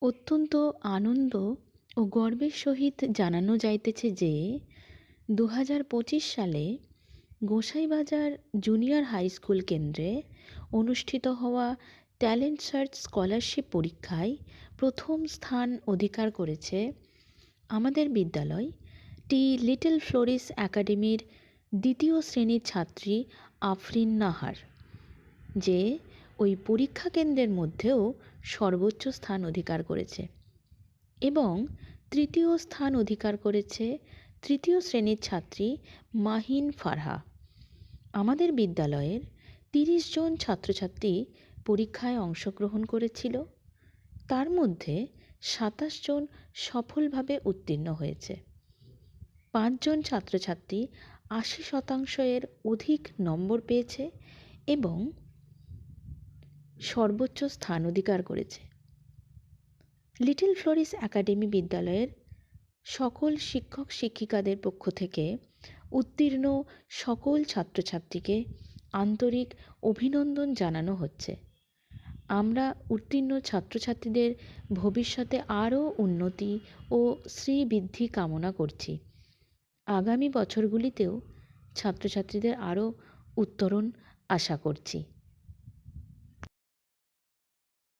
অত্যন্ত আনন্দ ও গর্বের সহিত জানানো যাইতেছে যে 2025 সালে গোসাইবাজার জুনিয়র হাই স্কুল কেন্দ্রে অনুষ্ঠিত হওয়া ট্যালেন্ট সার্চ স্কলারশিপ পরীক্ষায় প্রথম স্থান অধিকার করেছে আমাদের বিদ্যালয় টি লিটল ফ্লোরিস একাডেমির দ্বিতীয় শ্রেণীর ছাত্রী আফরিন নাহার, যে ওই পরীক্ষা কেন্দ্রের মধ্যেও সর্বোচ্চ স্থান অধিকার করেছে। এবং তৃতীয় স্থান অধিকার করেছে তৃতীয় শ্রেণীর ছাত্রী মাহিন ফারহা। আমাদের বিদ্যালয়ের 30 জন ছাত্রছাত্রী পরীক্ষায় অংশগ্রহণ করেছিল, তার মধ্যে 27 জন সফলভাবে উত্তীর্ণ হয়েছে। 5 জন ছাত্রছাত্রী 80% অধিক নম্বর পেয়েছে এবং সর্বোচ্চ স্থান অধিকার করেছে। লিটল ফ্লোরিস একাডেমি বিদ্যালয়ের সকল শিক্ষক শিক্ষিকাদের পক্ষ থেকে উত্তীর্ণ সকল ছাত্রছাত্রীকে আন্তরিক অভিনন্দন জানানো হচ্ছে। আমরা উত্তীর্ণ ছাত্রছাত্রীদের ভবিষ্যতে আরও উন্নতি ও শ্রীবৃদ্ধি কামনা করছি। আগামী বছরগুলিতেও ছাত্রছাত্রীদের আরও উত্তরণ আশা করছি।